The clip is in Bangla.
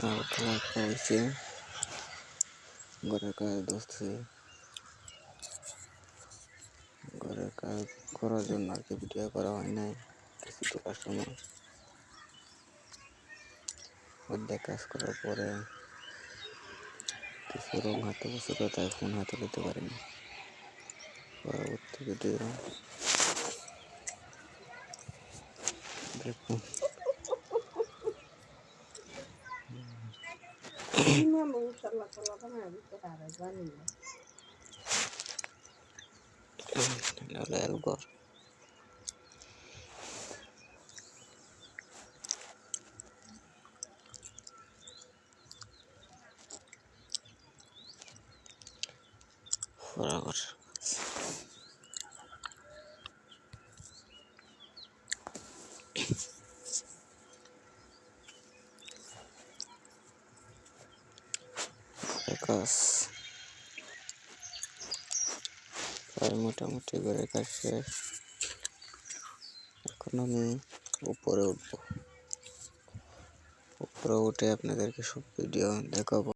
কাল খাওয়া হয়েছে, ঘরের কাজ ধরছে, ঘরের কাজ করার জন্য আর কি ভিডিও করা হয় নাই। কিছু ঢোকার সময় অর্ধেক কাজ করার পরে কিছু রং হাতে বসে, তাই ফোন হাতে নিতে পারিনি। পরবর্তী ভিডিও দেখুন। এলগর বরাবর কাজ প্রায় মোটামুটি করে কাজ শেষ। এখন আমি উপরে উঠবো, উপরে উঠে আপনাদেরকে সব ভিডিও দেখাবো।